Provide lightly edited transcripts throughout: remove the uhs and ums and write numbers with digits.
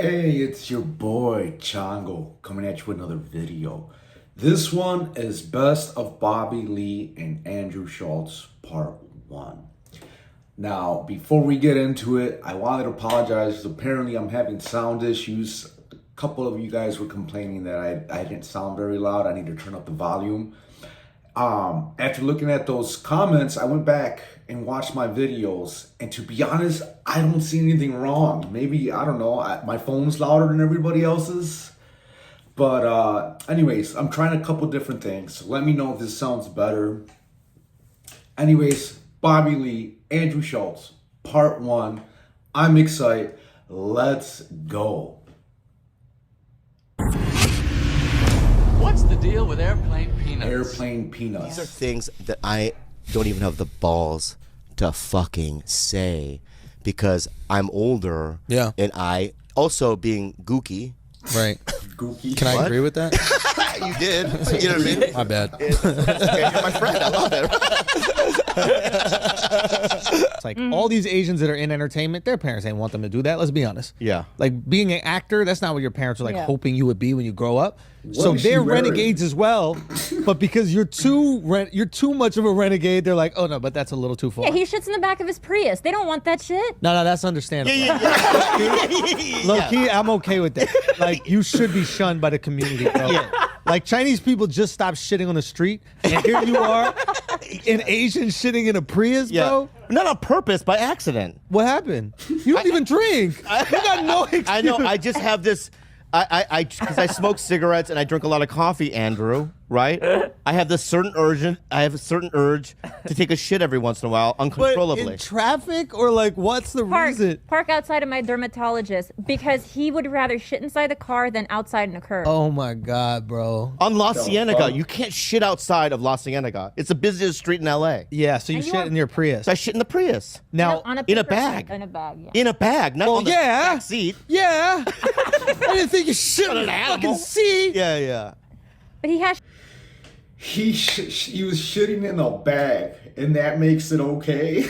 Hey, it's your boy Chongo coming at you with another video. This one is Best of Bobby Lee and Andrew Schulz Part 1. Now, before we get into it, I wanted to apologize because apparently I'm having sound issues. A couple of you guys were complaining that I didn't sound very loud. I need to turn up the volume. After looking at those comments, I went back and watched my videos, and to be honest, I don't see anything wrong. Maybe, I don't know, my phone's louder than everybody else's. But anyways, I'm trying a couple different things. So let me know if this sounds better. Anyways, Bobby Lee, Andrew Schulz, Part 1. I'm excited. Let's go. What's the deal with airplane peanuts? Airplane peanuts. These are things that I don't even have the balls to fucking say because I'm older. Yeah. And I also being gooky. Right. Gooky. Can I agree with that? You did. You know what I mean? My bad. Okay, you're my friend. I love it. It's like all these Asians that are in entertainment, their parents ain't want them to do that. Let's be honest. Yeah. Like being an actor, that's not what your parents are like hoping you would be when you grow up. So is she they're wearing? renegades as well, but because you're too much of a renegade, they're like, oh no, but that's a little too far. Yeah, he shits in the back of his Prius. They don't want that shit. No, that's understandable. Yeah. Low key, I'm okay with that. Like, you should be shunned by the community, bro. Like, Chinese people just stopped shitting on the street, and here you are, an Asian shitting in a Prius, bro. Not on purpose, by accident. What happened? You don't even drink. You got no excuse. I know. I just have this. Because I smoke cigarettes and I drink a lot of coffee, Andrew. Right? I have this certain urge. I have a certain urge to take a shit every once in a while, uncontrollably. But in traffic, or like, what's the reason? Park outside of my dermatologist because he would rather shit inside the car than outside in a curb. Oh my God, bro. On La Cienega, you can't shit outside of La Cienega. It's the busiest street in LA. Yeah, so you And you shit are- in your Prius. So I shit in the Prius. Now, on in a paper bag. In a bag, yeah. In a bag, not on the back seat. Yeah. I didn't think you shit on a fucking seat. Yeah. But he has He was shitting in a bag, and that makes it okay.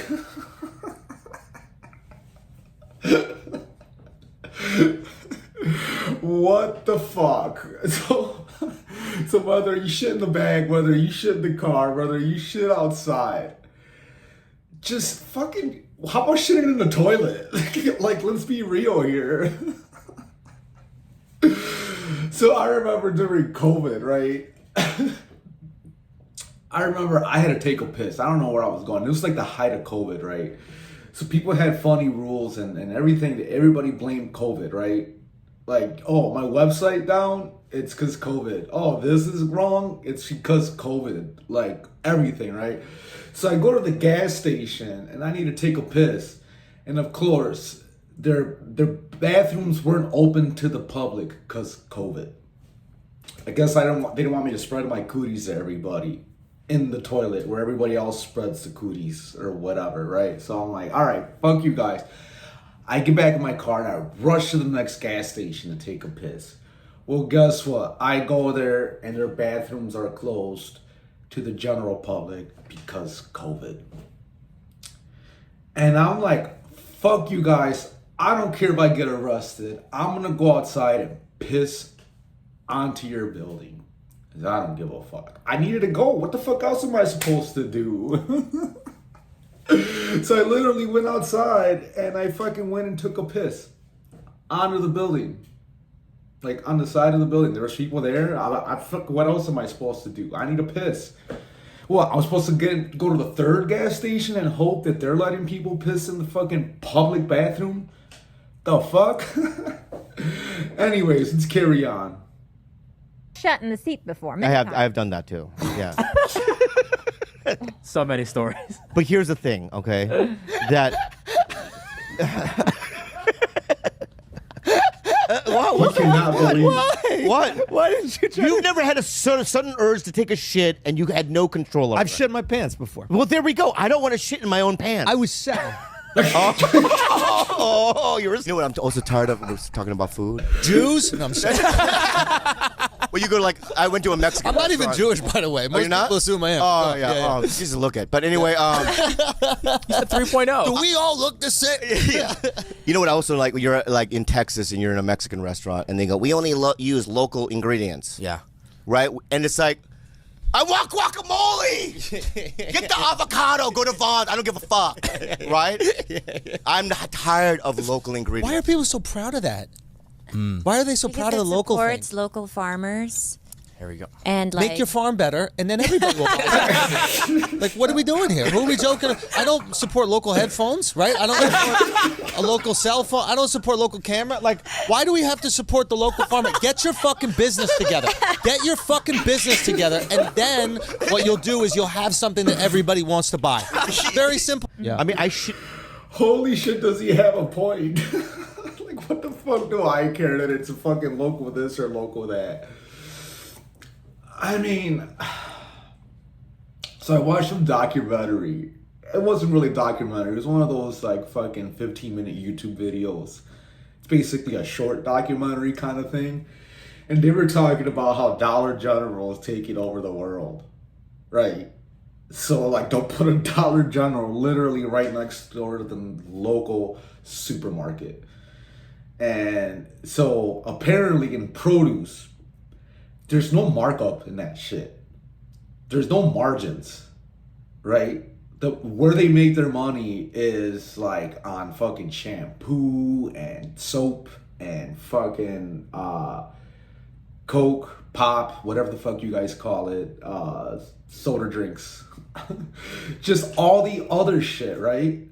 What the fuck? So whether you shit in the bag, whether you shit in the car, whether you shit outside, just fucking. How about shitting in the toilet? Like, let's be real here. So I remember during COVID, right? I remember I had to take a piss. I don't know where I was going. It was like the height of COVID, right? So people had funny rules and everything. Everybody blamed COVID, right? Like, oh, my website down? It's because COVID. Oh, this is wrong? It's because COVID. Like, everything, right? So I go to the gas station and I need to take a piss. And of course, their bathrooms weren't open to the public because COVID. I guess they didn't want me to spread my cooties to everybody in the toilet where everybody else spreads the cooties or whatever, right? So I'm like, all right, fuck you guys. I get back in my car and I rush to the next gas station to take a piss. Well, guess what? I go there and their bathrooms are closed to the general public because COVID. And I'm like, fuck you guys. I don't care if I get arrested. I'm gonna go outside and piss onto your building. Cause I don't give a fuck. I needed to go. What the fuck else am I supposed to do? So I literally went outside and I fucking went and took a piss onto the building. Like on the side of the building. There was people there. What else am I supposed to do? I need a piss. What, I was supposed to go to the third gas station and hope that they're letting people piss in the fucking public bathroom? The fuck? Anyways, let's carry on. shut in the seat before. I have done that too. Yeah. So many stories. But here's the thing, okay? That. You cannot believe What? Why didn't you try You've never had a sudden urge to take a shit and you had no control over I've it. shit my pants before. Well, there we go. I don't want to shit in my own pants. I was sad. Oh, you know what I'm also tired of? We're talking about food. Jews? No, I'm sorry. Well, you go to like I went to a Mexican. I'm not even restaurant. Jewish, by the way. Most you're not? people assume I am. Oh yeah. Oh, Jesus, look at. But anyway, He's a 3.0. Do we all look the same? yeah. You know what? I also like when you're like in Texas and you're in a Mexican restaurant and they go, "We only use local ingredients." Yeah. Right, and it's like, I want guacamole. Get the avocado. Go to Vons. I don't give a fuck. Right? I'm not tired of local ingredients. Why are people so proud of that? Why are they so proud of the local thing? Supports local farmers. Here we go. And like, Make your farm better, and then everybody will buy it. Like, what are we doing here? Who are we joking? I don't support local headphones, right? I don't support a local cell phone. I don't support local camera. Like, why do we have to support the local farmer? Get your fucking business together. Get your fucking business together, and then what you'll do is you'll have something that everybody wants to buy. Very simple. Yeah. I mean, I should. Holy shit, does he have a point? Like, what the fuck do I care that it's a fucking local this or local that? I mean, so I watched some documentary. It wasn't really a documentary. It was one of those like fucking 15-minute YouTube videos. It's basically a short documentary kind of thing. And they were talking about how Dollar General is taking over the world. Right? So like they'll put a Dollar General literally right next door to the local supermarket. And so apparently in produce, there's no markup in that shit. There's no margins, right? Where they make their money is like on fucking shampoo and soap and fucking Coke, pop, whatever the fuck you guys call it, soda drinks. Just all the other shit, right?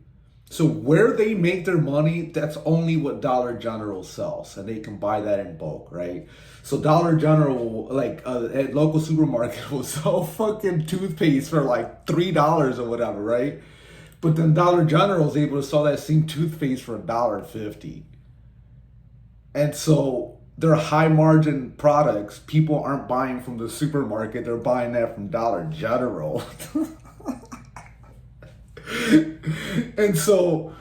So where they make their money, that's only what Dollar General sells, and they can buy that in bulk, right? So Dollar General, like at local supermarket, will sell fucking toothpaste for like $3 or whatever, right? But then Dollar General is able to sell that same toothpaste for $1.50. And so they're high margin products. People aren't buying from the supermarket; they're buying that from Dollar General. And so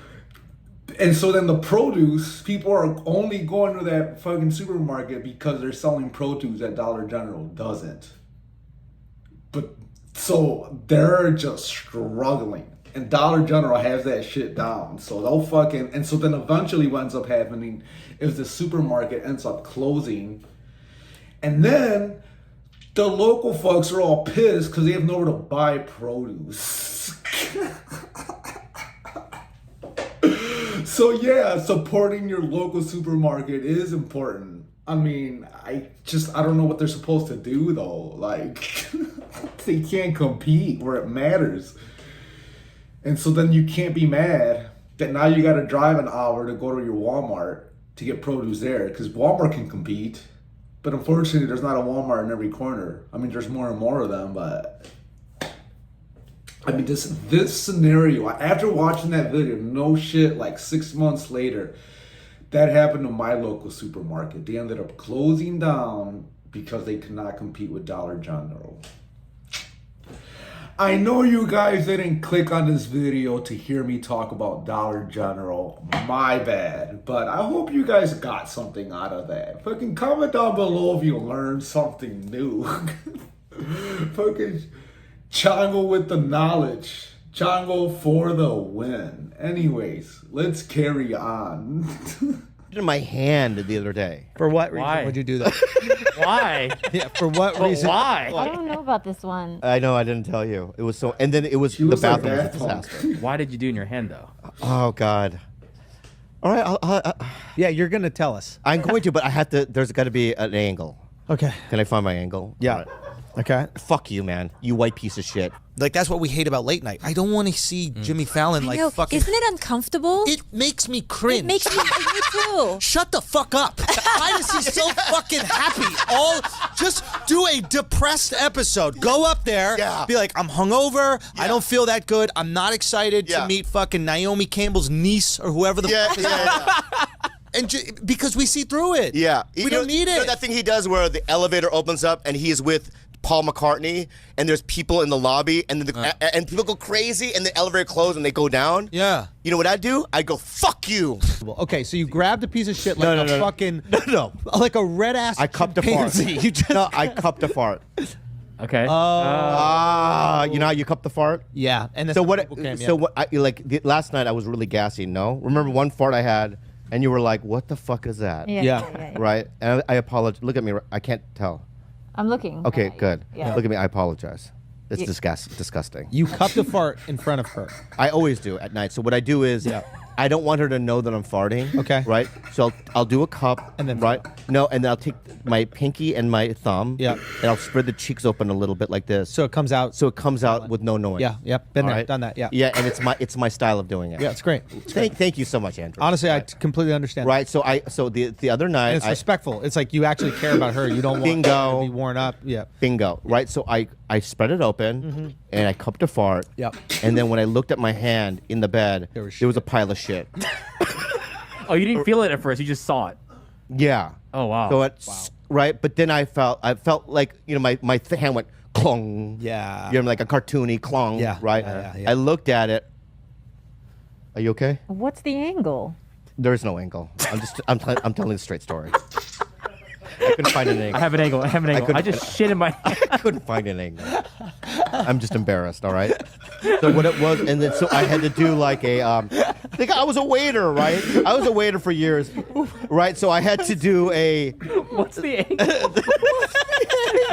then the produce, people are only going to that fucking supermarket because they're selling produce that Dollar General doesn't. But so they're just struggling. And Dollar General has that shit down. So they'll fucking, and so then eventually what ends up happening is the supermarket ends up closing. And then the local folks are all pissed because they have nowhere to buy produce. So yeah, supporting your local supermarket is important. I mean, I don't know what they're supposed to do though. Like, they can't compete where it matters. And so then you can't be mad that now you gotta drive an hour to go to your Walmart to get produce there, because Walmart can compete. But unfortunately, there's not a Walmart in every corner. I mean, there's more and more of them, but I mean, this scenario, after watching that video, no shit, like 6 months later, that happened to my local supermarket. They ended up closing down because they could not compete with Dollar General. I know you guys didn't click on this video to hear me talk about Dollar General. My bad. But I hope you guys got something out of that. Fucking comment down below if you learned something new. Fucking Chongo with the knowledge. Chongo for the win. Anyways, let's carry on. In my hand the other day. For what reason Why? would you do that? Why? Yeah, for what But reason? why? I don't know about this one. I know I didn't tell you. It was so, and then it was She the looks like bathroom was a Daft Punk. disaster. Why did you do in your hand though? Oh God. All right, Yeah, you're gonna tell us. I'm going to, but I have to. There's got to be an angle. Okay. Can I find my angle? Yeah. All right. Okay. Fuck you, man. You white piece of shit. Like, that's what we hate about late night. I don't want to see Jimmy Fallon I like know. fucking. Isn't it uncomfortable? It makes me cringe. It makes me too. Shut the fuck up. Why is he so fucking happy? Just do a depressed episode. Go up there, Yeah. be like, I'm hungover, I don't feel that good, I'm not excited Yeah. to meet fucking Naomi Campbell's niece or whoever the fuck is that. And because we see through it. Yeah. We don't need You know it. that thing he does where the elevator opens up and he is with Paul McCartney, and there's people in the lobby, and and people go crazy, and the elevator closes and they go down. Yeah. You know what I do? I go, fuck you. Okay, so you grabbed a piece of shit like No. fucking No. like a red ass. I cupped a fart. chimpanzee. You just No, I cupped a fart. Okay. Oh. You know how you cup the fart? yeah, and So what? people came, yeah. So what? Last night I was really gassy. No, remember one fart I had, and you were like, "What the fuck is that?" Yeah. Right? And I apologize. Look at me. I can't tell. I'm looking. Okay, at you. good. Yeah. Look at me. I apologize. It's disgusting. You cupped a fart in front of her. I always do at night. So what I do is, I don't want her to know that I'm farting. Okay. Right. So I'll do a cup. And then right. No, and then I'll take my pinky and my thumb. Yeah. And I'll spread the cheeks open a little bit like this. So it comes out. So it comes out with no noise. Yeah, yep. Been All there, right? done that. Yeah. Yeah, and it's my style of doing it. Yeah, it's great. Thank you so much, Andrew. Honestly, I completely understand. Right. So the other night And it's respectful. It's like you actually care about her. You don't want Bingo. her to be worn up. Yeah. bingo. Right. So I spread it open and I cupped a fart. Yep. And then when I looked at my hand in the bed, There was there was a pile of shit. Oh, you didn't feel it at first. You just saw it. Yeah. Oh wow. So right, but then I felt like my hand went clong. Yeah. You know, like a cartoony clong. Yeah, Right. yeah. I looked at it. Are you okay? What's the angle? There is no angle. I'm telling the straight story. I couldn't find an angle. I have an angle. I couldn't- just shit in my. I couldn't find an angle. I'm just embarrassed. All right. So what it was, and then so I had to do like a. I was a waiter, right? I was a waiter for years, right? So I had to do a. What's the angle?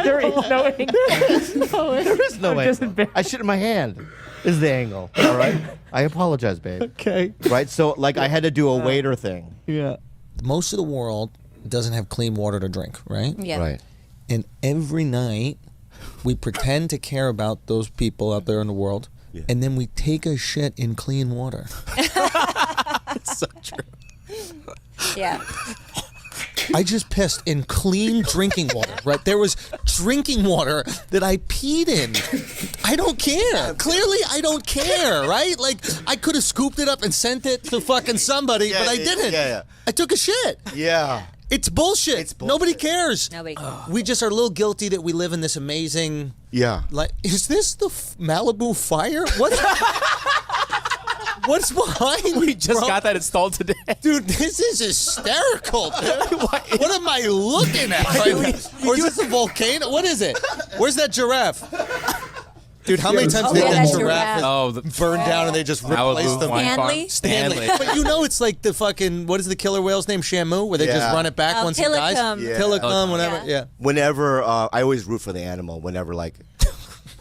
There is no angle. There is no I'm just angle. embarrassed. I shit in my hand. Is the angle? All right. I apologize, babe. Okay. Right. So like I had to do a waiter thing. Yeah. Most of the world doesn't have clean water to drink, right? Yeah. Right. And every night we pretend to care about those people out there in the world, and then we take a shit in clean water. It's so true. Yeah. I just pissed in clean drinking water, right? There was drinking water that I peed in. I don't care. Clearly, I don't care, right? Like, I could have scooped it up and sent it to fucking somebody, but I didn't. Yeah. I took a shit. Yeah. It's bullshit. Nobody cares. Nobody cares. We just are a little guilty that we live in this amazing... Yeah. Like, is this the Malibu fire? What's behind me, We just bro? got that installed today. Dude, this is hysterical. What am I looking at right now? Or is this a volcano? What is it? Where's that giraffe? Dude, how many times Oh, did yeah, that that giraffe giraffe. Oh, the burn down and they just replaced them? wine farm. Stanley? Stanley. But you know it's like the fucking, what is the killer whale's name? Shamu? Where they just Yeah. run it back Oh, once it dies? Tillicum. Yeah. Tillicum, whatever. Yeah. Yeah. Whenever I always root for the animal. Whenever like.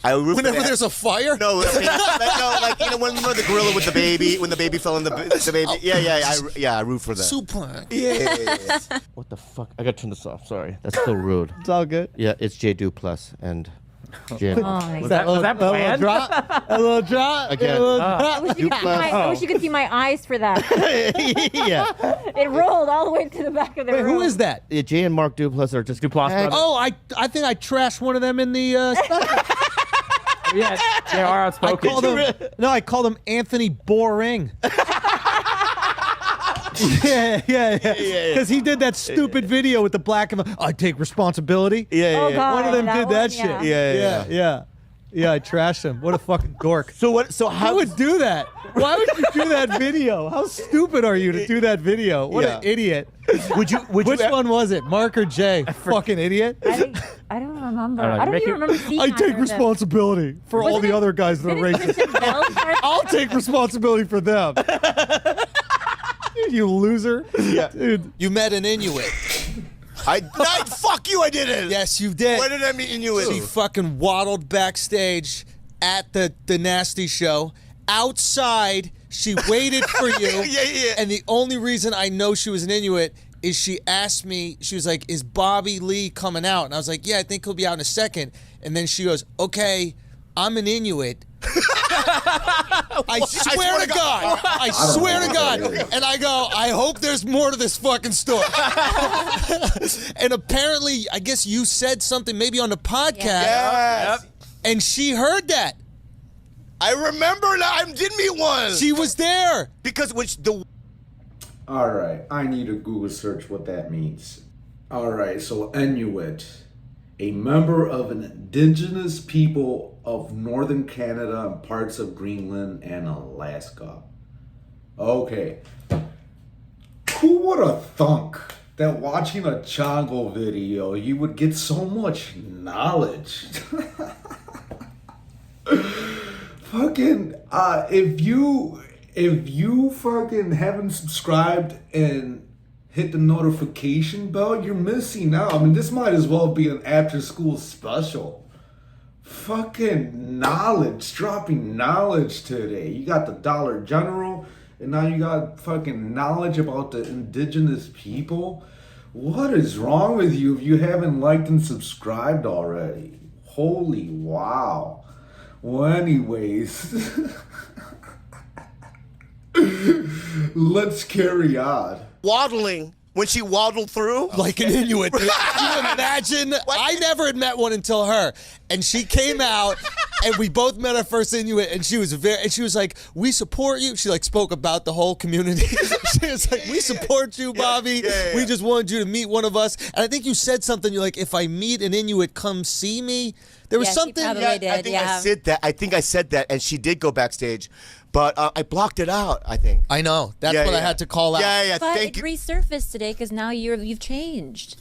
I root for Whenever the- there's a fire? No, when the gorilla with the baby, when the baby fell in the baby. I root for that. Super. Yeah. What the fuck? I gotta turn this off. Sorry, that's so rude. It's all good. Yeah, it's J Do Plus and Jim. Oh my Was god. that A little planned? drop. A little drop. Again. A little I drop. wish, you could see I wish you could see my eyes for that. Yeah. It rolled all the way to the back of the Wait, room. who is that? Yeah, Jay and Mark Duplass are just Duplass Hey, brothers. Oh, I think I trashed one of them in the. Yeah, they are I outspoken. called him. No, I called him Anthony Boring. yeah. Because he did that stupid video with the black and I take responsibility. Oh god. One of them did that one? shit. Yeah, I trashed him. What a fucking dork. So what? So Who how would do that? Why would you do that video? How stupid are you to do that video? What an Yeah. idiot. would you? Which one was it? Mark or Jay? Fucking idiot. I don't remember. I don't know, I don't make even it- remember seeing I either take of them. responsibility for all Wasn't the it- other guys that are Didn't racist. Kristen Bell start- I'll take responsibility for them. You loser. Yeah. Dude. You met an Inuit. Fuck you! I didn't. Yes, you did. What did I mean you She fucking waddled backstage at the Nasty Show. Outside, she waited for you. Yeah. And the only reason I know she was an Inuit is she asked me, she was like, is Bobby Lee coming out? And I was like, yeah, I think he'll be out in a second. And then she goes, okay, I'm an Inuit. I swear to God. I swear to God. And I go, I hope there's more to this fucking story. And apparently, I guess you said something maybe on the podcast. Yes. And she heard that. I remember now. I did meet one. She was there. Because the All right, I need to Google search what that means. All right, so Inuit a member of an indigenous people of northern Canada and parts of Greenland and Alaska. Okay. Who would have thunk that watching a Chongo video you would get so much knowledge? Fucking if you fucking haven't subscribed and hit the notification bell, you're missing out. I mean, this might as well be an after school special. Fucking knowledge, dropping knowledge today. You got the Dollar General, and now you got fucking knowledge about the indigenous people. What is wrong with you if you haven't liked and subscribed already? Holy wow. Well, anyways, let's carry on. Waddling when she waddled through. Like an Inuit. Can you imagine? I never had met one until her. And she came out and we both met our first Inuit and she was like, we support you. She like spoke about the whole community. She was like, we support you, Bobby. We just wanted you to meet one of us. And I think you said something, you're like, if I meet an Inuit, come see me. There was something. I think I said that. I think I said that, and she did go backstage, but I blocked it out. I think. I know. That's what I had to call out. Yeah. But Thank it you. resurfaced today because now you've changed.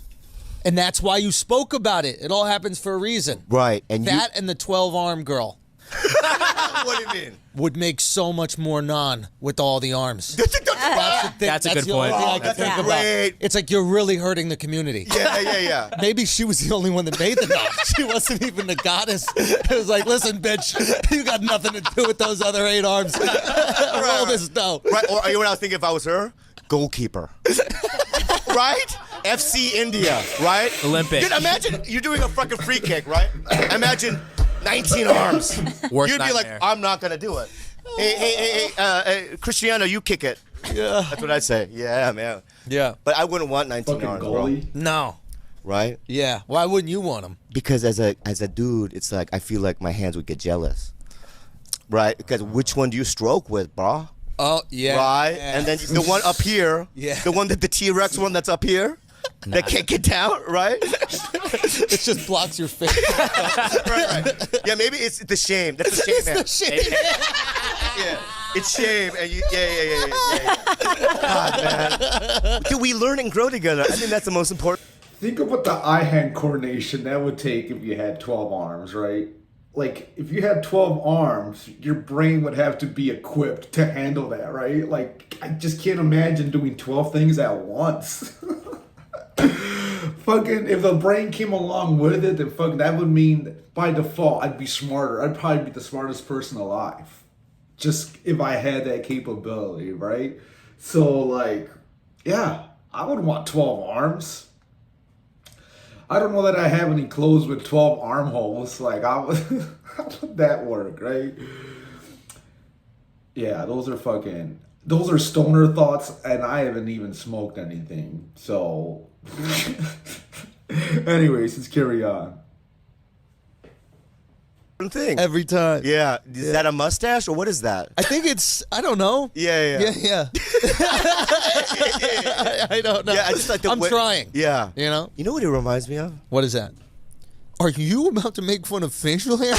And that's why you spoke about it. It all happens for a reason. Right, and that and the 12-arm girl what do you mean? would make so much more naan with all the arms. That's the thing. That's a good the only point. thing I can That's think about. great. It's like you're really hurting the community. Yeah. Maybe she was the only one that made the naan. She wasn't even the goddess. It was like, listen, bitch, you got nothing to do with those other 8 arms. Roll this dough. Right, or you know what I was thinking if I was her? Goalkeeper. Right? FC India, right? Olympic. Dude, imagine you're doing a fucking free kick, right? Imagine 19 arms. Worst You'd be like, nightmare. I'm not gonna do it. Hey, Cristiano, you kick it. Yeah. That's what I'd say. Yeah, man. Yeah. But I wouldn't want 19 Fucking arms, bro. goalie. No. Right? Yeah. Why wouldn't you want them? Because as a dude, it's like I feel like my hands would get jealous. Right? Because which one do you stroke with, bro? Oh, yeah. Right? Yeah. And then the one up here, Yeah. the T-Rex one that's up here, that can't get down, right? It just blocks your face. right. Yeah, maybe it's the shame. That's the shame, man. Shame. Yeah. It's shame, and you, yeah. God, man. Dude, we learn and grow together. I think that's the most important. Think about the eye-hand coordination that would take if you had 12 arms, right? Like, if you had 12 arms, your brain would have to be equipped to handle that, right? Like, I just can't imagine doing 12 things at once. Fucking, if the brain came along with it, then fucking, that would mean by default I'd be smarter. I'd probably be the smartest person alive. Just if I had that capability, right? So, like, yeah, I would want 12 arms. I don't know that I have any clothes with 12 armholes. Like, how would that work, right? Yeah, those are stoner thoughts, and I haven't even smoked anything. So, anyways, let's carry on. Thing. Every time. Yeah. Is that a mustache, or what is that? I think it's, I don't know. Yeah. I don't know. Yeah, I just like the I'm way- trying. Yeah. You know? You know what it reminds me of? What is that? Are you about to make fun of facial hair?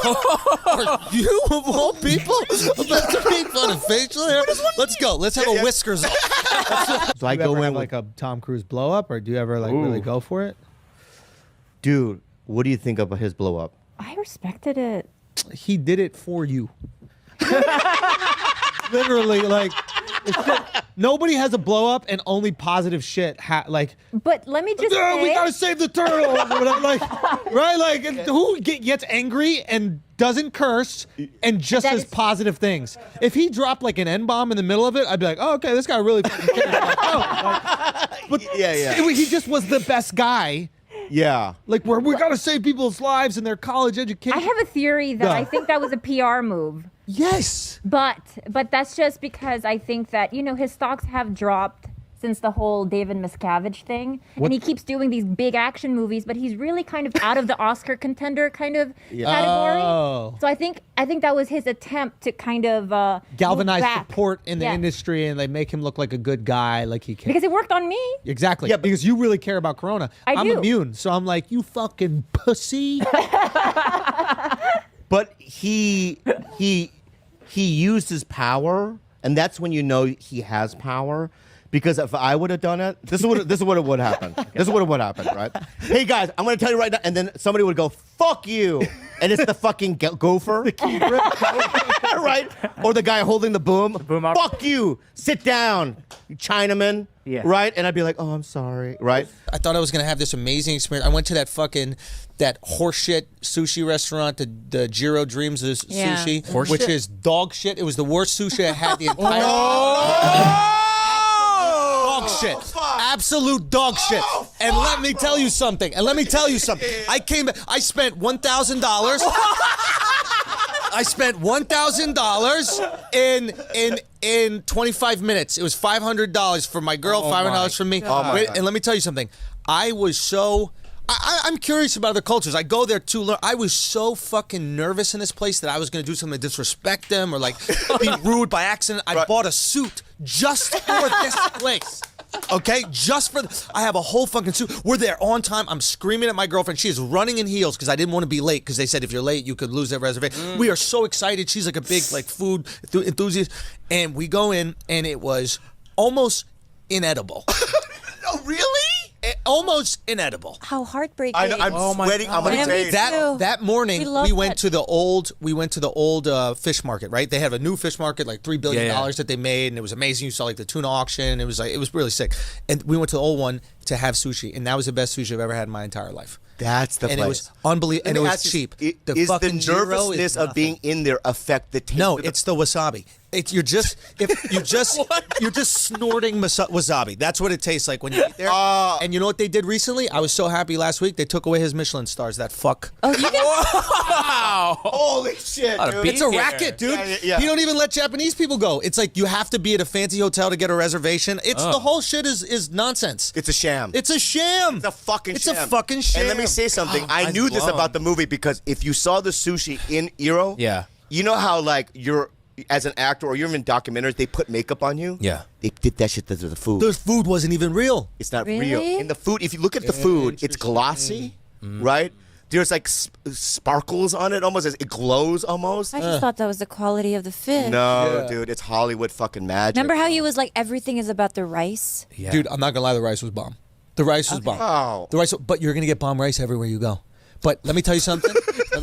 Are you, of all people, about to make fun of facial hair? Let's go. Let's have a whiskers off. So I Do you go ever in have with, like a Tom Cruise blow up, or do you ever like really go for it? dude, what do you think about his blow up? I respected it. He did it for you. Literally, like, nobody has a blow up and only positive shit. Like, But let me just say, we gotta save the turtle. Like, right? Like, who gets angry and doesn't curse and just That says is- positive things? If he dropped like an N bomb in the middle of it, I'd be like, oh, okay, this guy really fucking cares. Like, oh, like, but Yeah. he just was the best guy. Yeah. Like, we gotta save people's lives and their college education. I have a theory that Yeah. I think that was a PR move. Yes. But that's just because I think that, his stocks have dropped since the whole David Miscavige thing. And he keeps doing these big action movies, but he's really kind of out of the Oscar contender kind of category. Oh. So I think that was his attempt to kind of galvanize move back. support in the Yeah. industry, and they make him look like a good guy, like he can. Because it worked on me. Exactly. Yeah, because you really care about Corona. I'm do. immune, so I'm like, you fucking pussy. But he used his power, and that's when you know he has power. Because if I would have done it, this is what would happen. This is what would happen, right? Hey guys, I'm gonna tell you right now, and then somebody would go, "Fuck you," and it's the fucking gopher, right? Or the guy holding the boom. boom op- Fuck you. Sit down, you Chinaman. Yeah. Right? And I'd be like, "Oh, I'm sorry." Right? I thought I was gonna have this amazing experience. I went to that horseshit sushi restaurant, the Jiro Dreams of Yeah. Sushi, which is dog shit. It was the worst sushi I had the entire. Dog shit. Absolute dog shit. And let me tell you something. I came back. I spent $1,000. I spent $1,000 in 25 minutes. It was $500 for my girl, $500 for me. And let me tell you something. I was so. I'm curious about other cultures. I go there to learn. I was so fucking nervous in this place that I was going to do something to disrespect them or like be rude by accident. I bought a suit just for this place. Okay, I have a whole fucking suit. We're there on time. I'm screaming at my girlfriend. She is running in heels because I didn't want to be late because they said if you're late you could lose that reservation. We are so excited. She's like a big like food enthusiast, and we go in and it was almost inedible. Oh, really? Almost inedible. How heartbreaking. I'm sweating. I'm gonna Yeah, tell me you. too. That morning We love we went that. to the old fish market, right? They have a new fish market, like $3 billion that they made, and it was amazing. You saw like the tuna auction. It was really sick. And we went to the old one to have sushi, and that was the best sushi I've ever had in my entire life. That's the And place. it was unbelievable, and it was cheap. Is the fucking gyro is nervousness of nothing. being in there affect the taste? No, of the it's the wasabi. You're just snorting wasabi. That's what it tastes like when you eat there. And you know what they did recently? I was so happy last week. They took away his Michelin stars. That fuck. Oh, you can. Holy shit, dude. It's a racket, dude. Yeah. He don't even let Japanese people go. It's like you have to be at a fancy hotel to get a reservation. It's the whole shit is nonsense. It's a sham. It's a sham. It's a fucking It's sham. a fucking sham. And let me say something. I Mind knew this blown. about the movie because if you saw the sushi in Eero, Yeah. you know how like you're as an actor or you're in documentaries, they put makeup on you. Yeah. They did that shit to the food. The food wasn't even real. It's not real. Really? In the food, if you look at the food, it's glossy, right? There's like sparkles on it, almost as it glows almost. I just thought that was the quality of the fish. No, dude, it's Hollywood fucking magic. Remember how you was like everything is about the rice? Yeah. Dude, I'm not gonna lie. The rice was bomb. The rice was bomb. Oh. The rice, but you're gonna get bomb rice everywhere you go. But let me tell you something.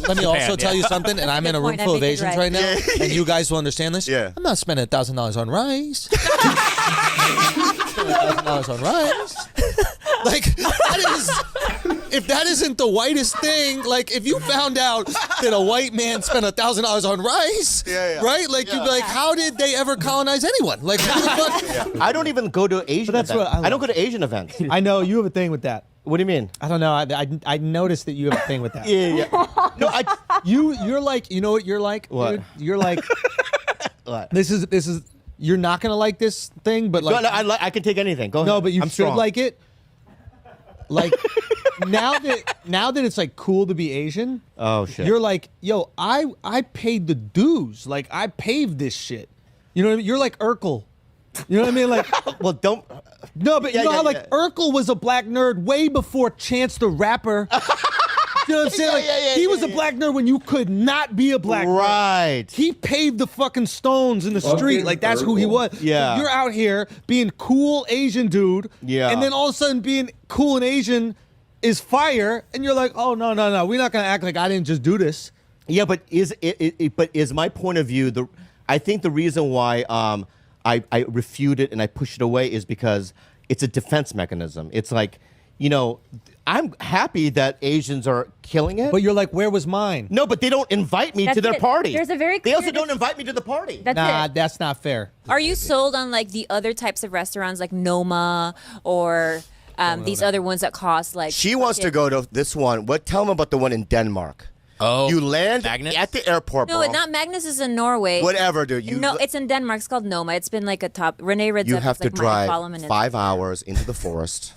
Let me also tell you something. And I'm in a room point. I full of think Asians it's right now, right. and you guys will understand this. Yeah. I'm not spending $1,000 on rice. $1,000 on rice. Like if that isn't the whitest thing, like if you found out that a white man spent $1,000 on rice, right? Like you'd be like, how did they ever colonize anyone? Like who the fuck? I don't even go to Asian But that's events. what I don't go to Asian events. I know you have a thing with that. What do you mean? I don't know. I noticed that you have a thing with that. Yeah. No, You're like, you know what you're like? What? Dude? You're like, What? this is. You're not gonna like this thing, but like, No, I can take anything. Go ahead. no, but you I'm should strong. like it. Like now that it's like cool to be Asian. Oh shit. You're like, yo, I paid the dues. Like I paved this shit. You know what I mean? You're like Urkel. You know what I mean? Like, well, don't. no, but you Yeah, know yeah, how like yeah. Urkel was a black nerd way before Chance the Rapper. You know what I'm saying? Like, he was a black nerd when you could not be a black nerd. Right. He paved the fucking stones in the street. Like that's who he was. Yeah. You're out here being cool Asian dude. Yeah. And then all of a sudden being cool and Asian is fire, and you're like, oh no, we're not gonna act like I didn't just do this. Yeah, but is my point of view I think the reason why I refute it and I push it away is because it's a defense mechanism. It's like, you know, I'm happy that Asians are killing it. But you're like, where was mine? No, but they don't invite me That's to their it. party. There's a very They also clear don't invite me to the party. That's Nah, it. that's not fair. Are you sold on like the other types of restaurants like Noma or these other ones that cost like? She wants to go to this one. Tell them about the one in Denmark. Oh, You land Magnus? at the airport, No, bro. not Magnus is in Norway. Whatever, dude. No, it's in Denmark. It's called Noma. It's been like a top. Renee Redzepi You is have to like my drive column in it. 5 hours into the forest.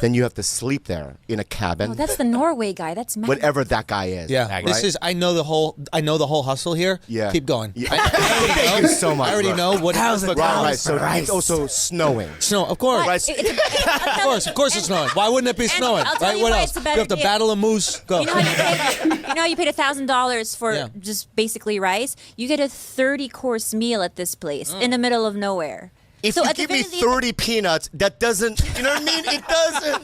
Then you have to sleep there in a cabin. Oh, that's the Norway guy. That's Magnus. Whatever that guy is. Yeah, Magnus. this is. I know the whole hustle here. Yeah. Keep going. Yeah. I already Thank know. you so much, I already bro. know what. How's it what- going? Right. So it's also snowing. Snow, of course. Right. Of course it's snowing. Why wouldn't it be snowing? I'll tell Right? you What why else? it's a You bad have to idea. battle a moose. Go. You know how you paid $1,000 for Yeah. just basically rice? You get a 30-course meal at this place in the middle of nowhere. If So you at the give me very least- 30 peanuts, that doesn't, you know what I mean? It doesn't.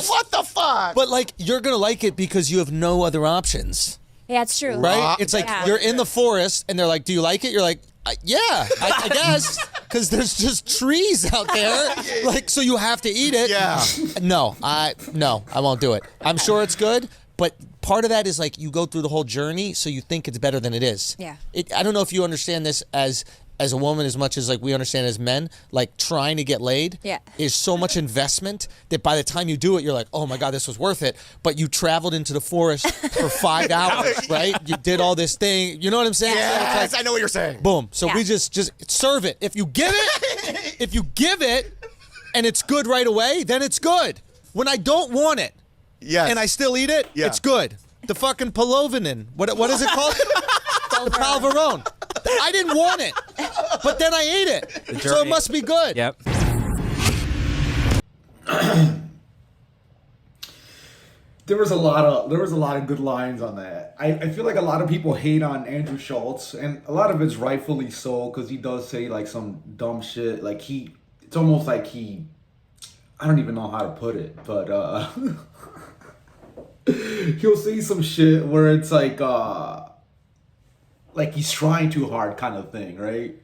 What the fuck? But like, you're gonna like it because you have no other options, Yeah, it's true. right? It's like Yeah. you're in the forest, and they're like, "Do you like it?" You're like, "Yeah, I guess," because there's just trees out there. Like, so you have to eat it. Yeah. No, I won't do it. I'm sure it's good, but part of that is like you go through the whole journey, so you think it's better than it is. Yeah. I don't know if you understand this as a woman as much as like we understand as men. Like trying to get laid is so much investment that by the time you do it, you're like, oh my god, this was worth it. But you traveled into the forest for 5 hours, right? You did all this thing. You know what I'm saying? So it's Yes, like, I know what you're saying. boom. So Yeah. we just serve it. If you give it, and it's good right away, then it's good. When I don't want it, Yes. and I still eat it, Yeah. it's good. The fucking Palovinin. What is it called? The Palvarone. I didn't want it, but then I ate it, so it must be good. Yep. There was a lot of good lines on that. I feel like a lot of people hate on Andrew Schulz, and a lot of it's rightfully so because he does say like some dumb shit. Like it's almost like I don't even know how to put it, but he'll say some shit where it's like he's trying too hard kind of thing, right?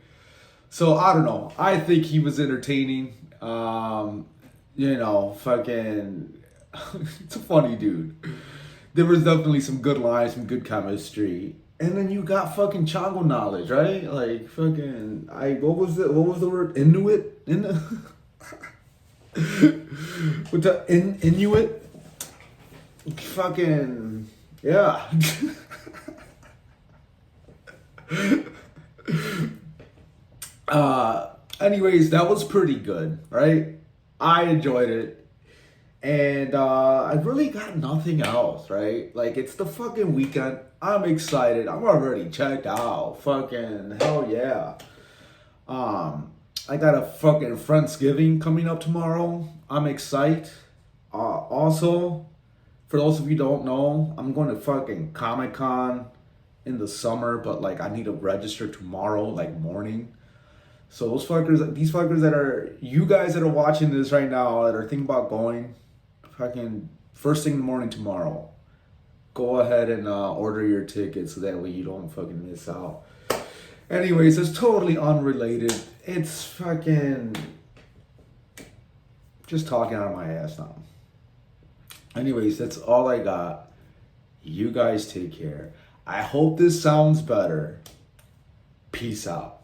So I don't know. I think he was entertaining. Fucking. It's a funny dude. There was definitely some good lines, some good chemistry. And then you got fucking Chongo knowledge, right? Like fucking what was the word? Inuit? With the Inuit? Fucking yeah. Anyways, that was pretty good, right? I enjoyed it. And I really got nothing else, right? Like, it's the fucking weekend. I'm excited. I'm already checked out. Fucking hell yeah. I got a fucking Friendsgiving coming up tomorrow. I'm excited. Also, for those of you who don't know, I'm going to fucking Comic-Con in the summer, but like I need to register tomorrow, like morning. So these fuckers that are, you guys that are watching this right now that are thinking about going, fucking first thing in the morning tomorrow, go ahead and order your tickets so that way you don't fucking miss out. Anyways, it's totally unrelated. It's fucking just talking out of my ass now. Anyways, that's all I got. You guys take care. I hope this sounds better. Peace out.